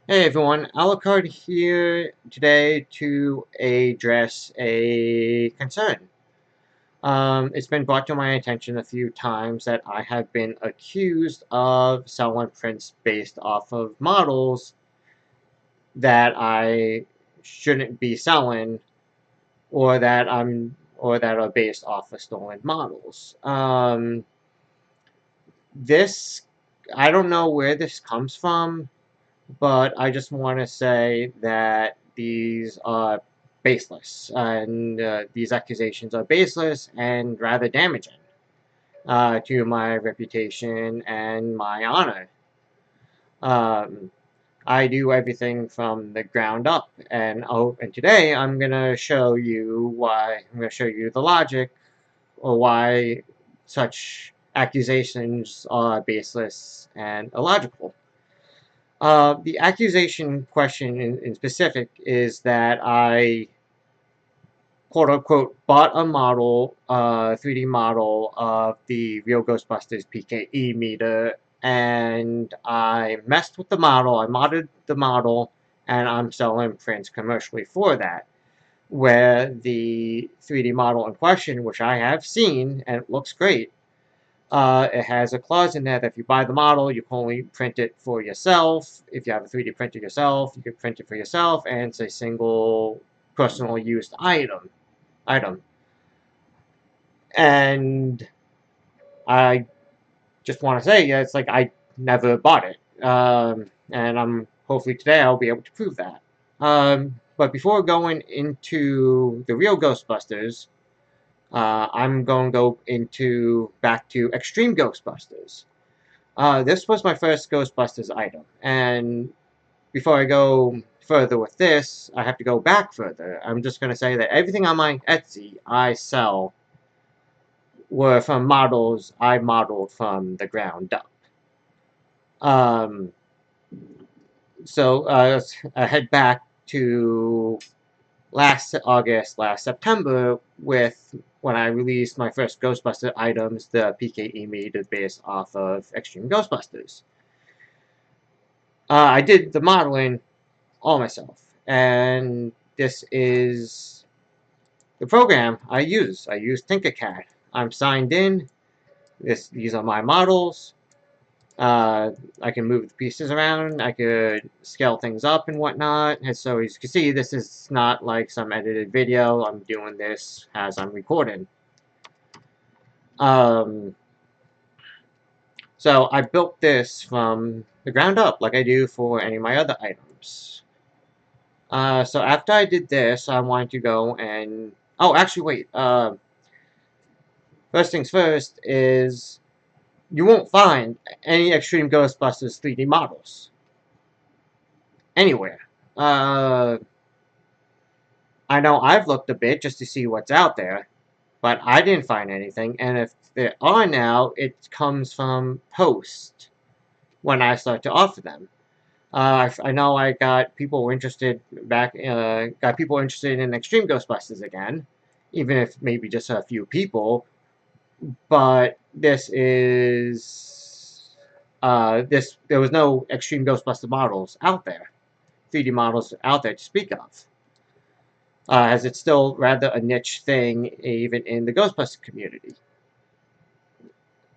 Hey everyone, Alucard here today to address a concern. It's been brought to my attention a few times that I have been accused of selling prints based off of models that I shouldn't be selling, or that are based off of stolen models. This I don't know where this comes from. But I just want to say that these are baseless, and these accusations are baseless and rather damaging to my reputation and my honor. Um, I do everything from the ground up, and today I'm gonna show you why. I'm gonna show you the logic, or why such accusations are baseless and illogical. The accusation question in specific is that I, quote unquote, bought a model, 3D model of the real Ghostbusters PKE meter, and I messed with the model, I modded the model, and I'm selling prints commercially for that. Where the 3D model in question, which I have seen, and it looks great, it has a clause in there that if you buy the model, you can only print it for yourself. If you have a 3D printer yourself, you can print it for yourself, and it's a single personal used item. And I just want to say, yeah, it's like I never bought it. And hopefully today I'll be able to prove that. But before going into the real Ghostbusters, I'm going to go back to Extreme Ghostbusters. This was my first Ghostbusters item, and before I go further with this, I have to go back further. I'm just going to say that everything on my Etsy I sell were from models I modeled from the ground up. Um, let's head back to last August, last September, with when I released my first Ghostbuster items, the PKE Meters based off of Extreme Ghostbusters. I did the modeling all myself. And this is the program I use. I use Tinkercad. I'm signed in. These are my models. I can move the pieces around. I could scale things up and whatnot. And so as you can see, this is not like some edited video. I'm doing this as I'm recording. Um, so I built this from the ground up, like I do for any of my other items. So after I did this, I wanted to go and... Oh, actually, wait. First things first is you won't find any Extreme Ghostbusters 3D models anywhere. Uh, I know I've looked a bit just to see what's out there, but I didn't find anything. And if there are now, it comes from Post when I start to offer them. I know I got people interested got people interested in Extreme Ghostbusters again, even if maybe just a few people. But there was no Extreme Ghostbuster models out there, 3D models out there to speak of, as it's still rather a niche thing even in the Ghostbuster community.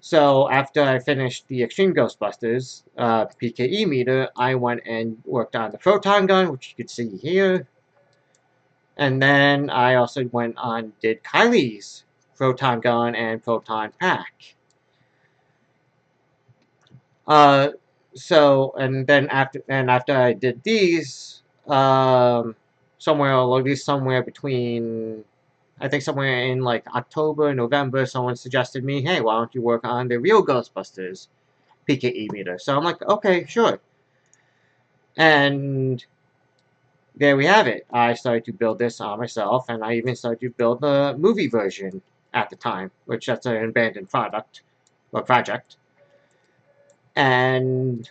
So after I finished the Extreme Ghostbusters PKE meter, I went and worked on the proton gun, which you can see here. And then I also went on did Kylie's proton gun and proton pack. Uh, and then after I did these, somewhere between, I think somewhere in like October, November, someone suggested me, hey, why don't you work on the real Ghostbusters PKE meter? So I'm like, okay, sure. And there we have it. I started to build this on myself, and I even started to build the movie version at the time, which that's an abandoned project. And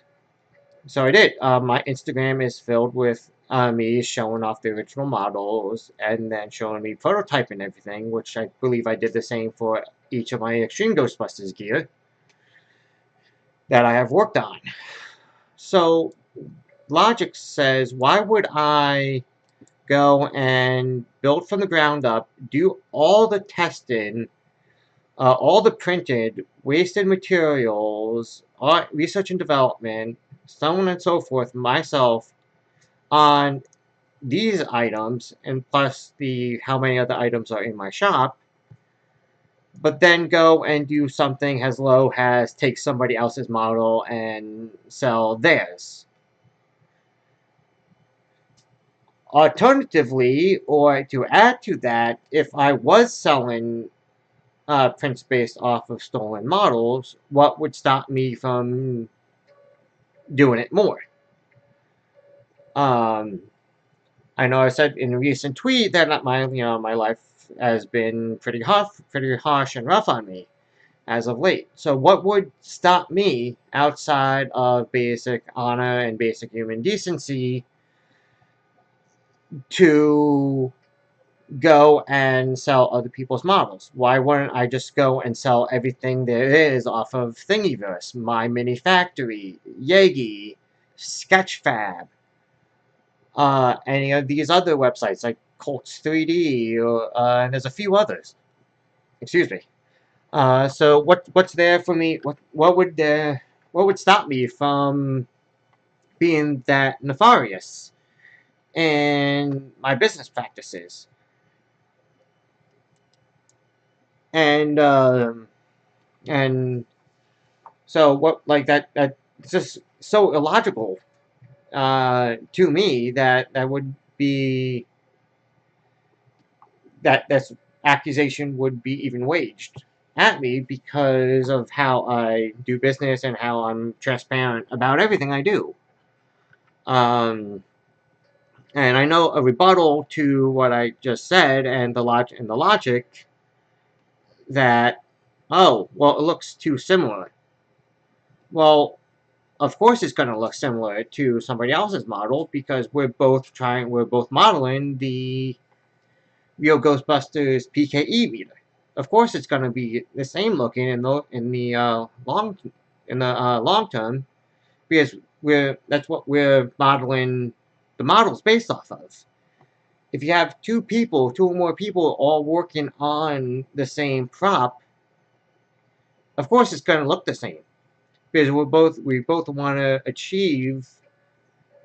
so I did. My Instagram is filled with me showing off the original models and then showing me prototype and everything, which I believe I did the same for each of my Extreme Ghostbusters gear that I have worked on. So logic says, why would I go and build from the ground up, do all the testing, all the printed, wasted materials, research and development, so on and so forth, myself, on these items, and plus the how many other items are in my shop, but then go and do something as low as take somebody else's model and sell theirs. Alternatively, or to add to that, if I was selling prints based off of stolen models, what would stop me from doing it more? Um, I know I said in a recent tweet that my life has been pretty harsh and rough on me as of late. So what would stop me outside of basic honor and basic human decency to go and sell other people's models? Why wouldn't I just go and sell everything there is off of Thingiverse, My Mini Factory, Yagi, Sketchfab, any of these other websites like Colts 3D, or and there's a few others. Excuse me. So what's there for me? What would stop me from being that nefarious in my business practices? And and so what like that it's just so illogical to me that would be that this accusation would be even waged at me because of how I do business and how I'm transparent about everything I do. Um, and I know a rebuttal to what I just said and the logic that, oh, well, it looks too similar. Well, of course it's going to look similar to somebody else's model because we're both modeling the real Ghostbusters PKE meter. Of course, it's going to be the same looking in the long term because that's what we're modeling the models based off of. If you have two or more people all working on the same prop, of course it's going to look the same because we both want to achieve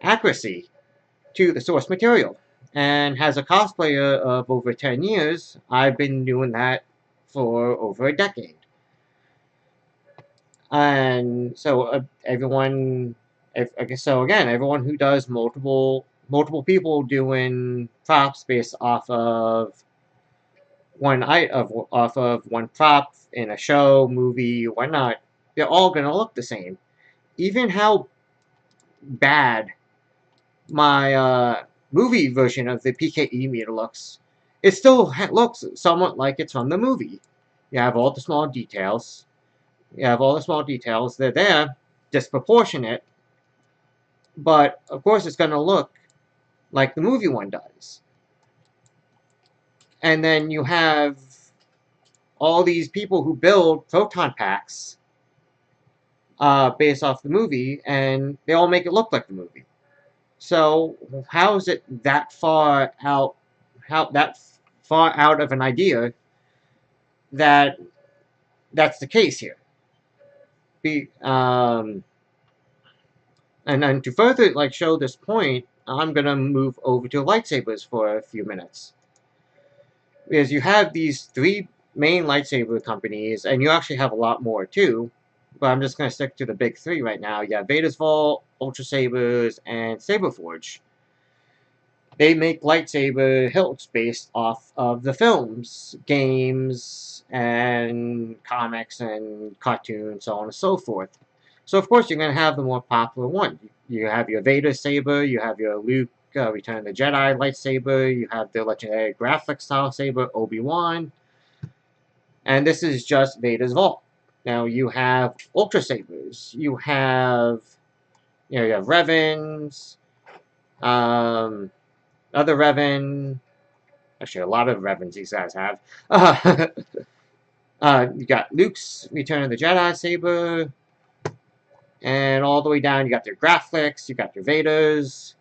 accuracy to the source material. And as a cosplayer of over 10 years, I've been doing that for over a decade. And so everyone who does multiple people doing props based off of one prop in a show, movie, whatnot, they're all gonna look the same. Even how bad my movie version of the PKE meter looks, it still looks somewhat like it's from the movie. You have all the small details. They're there, disproportionate, but of course it's going to look like the movie one does. And then you have all these people who build proton packs based off the movie, and they all make it look like the movie. So how is it that far out? How that far out of an idea that that's the case here? Be and then to further show this point, I'm gonna move over to lightsabers for a few minutes because you have these three main lightsaber companies, and you actually have a lot more too. But I'm just gonna stick to the big three right now. You have Vader's Vault, Ultra Sabers, and Saberforge. They make lightsaber hilts based off of the films, games, and comics and cartoons, so on and so forth. So of course you're going to have the more popular one. You have your Vader saber, you have your Luke Return of the Jedi lightsaber, you have the legendary graphic style saber Obi-Wan, and this is just Vader's Vault. Now you have Ultra Sabers, you have Revans, other Revan. Actually, a lot of Revans these guys have. You got Luke's Return of the Jedi saber. And all the way down, you got your graphics, you got your Vaders,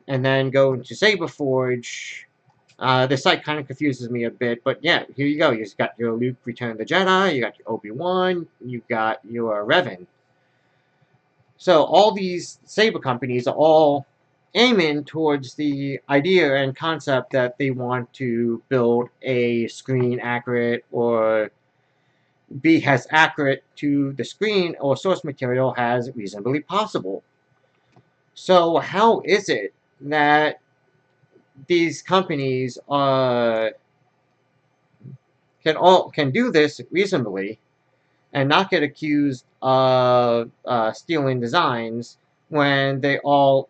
and then go into Saberforge. The site kind of confuses me a bit, but yeah, here you go. You got your Luke Return of the Jedi, you got your Obi-Wan, you got your Revan. So all these Saber companies are all aiming towards the idea and concept that they want to build a screen accurate or be as accurate to the screen or source material as reasonably possible. So how is it that these companies can do this reasonably and not get accused of stealing designs when they all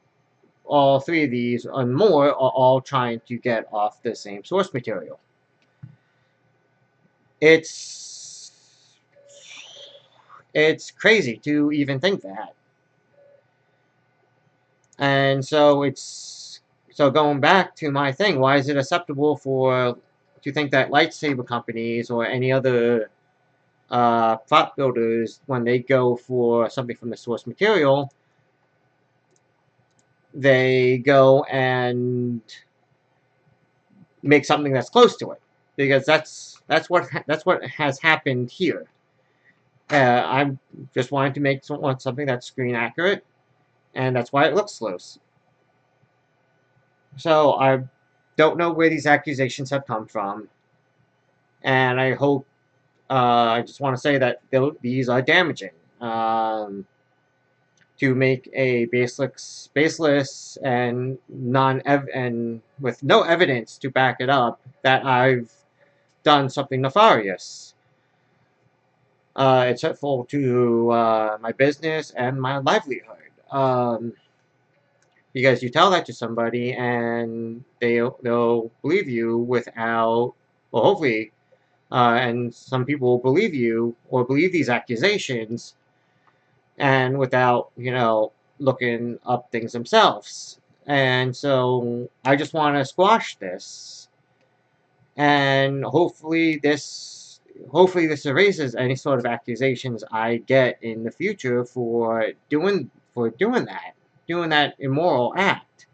three of these and more are all trying to get off the same source material? It's it's crazy to even think that. And so going back to my thing, why is it acceptable for to think that lightsaber companies or any other prop builders, when they go for something from the source material, they go and make something that's close to it, because that's what has happened here. I'm just wanting to make something that's screen accurate, and that's why it looks close. So I don't know where these accusations have come from, and I hope I just want to say that these are damaging. To make a baseless and and with no evidence to back it up that I've done something nefarious. It's hurtful to my business and my livelihood. Because you tell that to somebody and they'll believe you without, well, hopefully, and some people will believe you or believe these accusations and without, looking up things themselves. And so I just want to squash this, and hopefully this erases any sort of accusations I get in the future for doing that immoral act.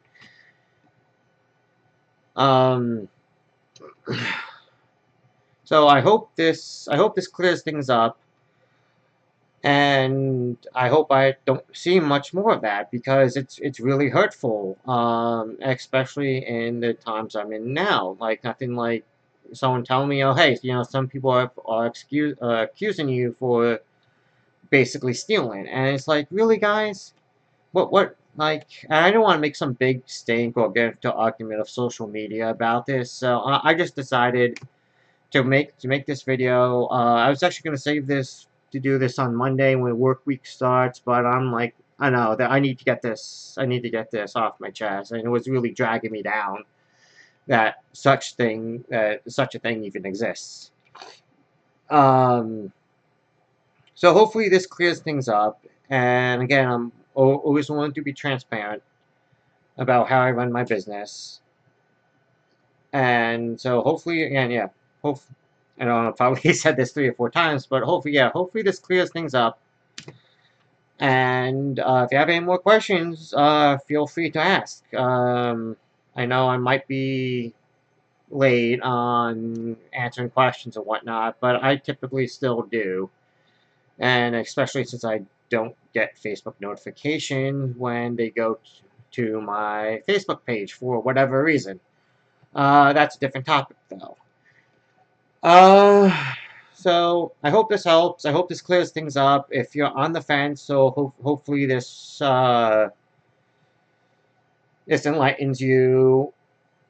Um, so I hope this clears things up. And I hope I don't see much more of that, because it's really hurtful, especially in the times I'm in now. Like nothing like someone telling me, "Oh, hey, some people are accusing you for basically stealing," and it's like, really, guys, what like I don't want to make some big stink or get into an argument of social media about this, so I just decided to make this video. I was actually going to save this to do this on Monday when work week starts, but I'm like, I know that I need to get this. I need to get this off my chest, and it was really dragging me down that such a thing even exists. Um, so hopefully this clears things up. And again, I'm always willing to be transparent about how I run my business. And so hopefully, again, yeah, hope I know I probably said this 3 or 4 times, but hopefully this clears things up. And if you have any more questions, feel free to ask. I know I might be late on answering questions and whatnot, but I typically still do. And especially since I don't get Facebook notification when they go to my Facebook page for whatever reason. That's a different topic, though. Uh, so I hope this helps. I hope this clears things up. If you're on the fence, so hopefully this enlightens you,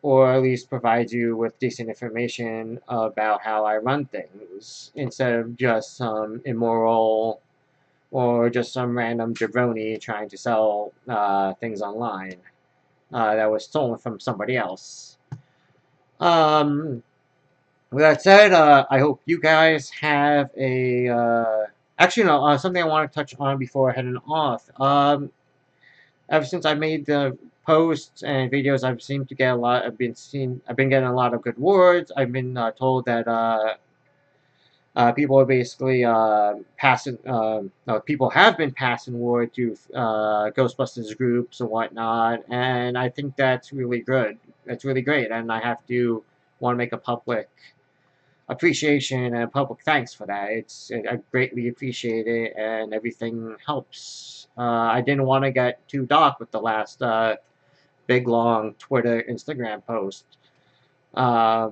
or at least provides you with decent information about how I run things, instead of just some immoral or just some random jabroni trying to sell things online that was stolen from somebody else. With that said, I hope you guys have a. Actually, no, something I want to touch on before heading off. Ever since I made the posts and videos, I've seemed to get a lot. I've been getting a lot of good words. I've been told that People are basically passing. No, people have been passing word to Ghostbusters groups and whatnot, and I think that's really good. That's really great, and I have to want to make a public appreciation and public thanks for that. I greatly appreciate it, and everything helps. I didn't want to get too dark with the last big long Twitter Instagram post. Uh,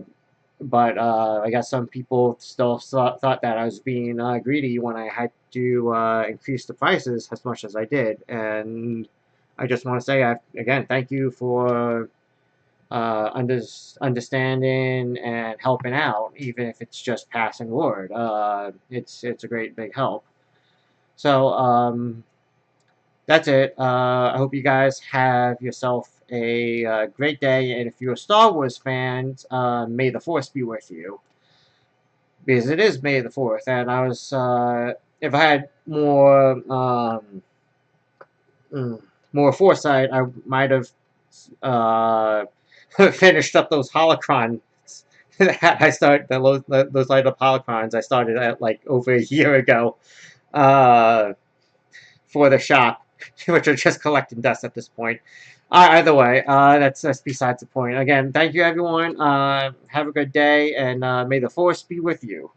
but I guess some people still thought that I was being greedy when I had to increase the prices as much as I did. And I just want to say, again, thank you for understanding and helping out, even if it's just passing word. It's a great big help. So that's it. I hope you guys have yourself a great day, and if you're a Star Wars fan, may the Force be with you, because it is May the 4th, and I was, if I had more foresight, I might have uh, finished up those holocrons. I started those light up holocrons. I started at like over a year ago uh, for the shop, which are just collecting dust at this point. Either way, that's besides the point. Again, thank you everyone. Have a good day, and may the force be with you.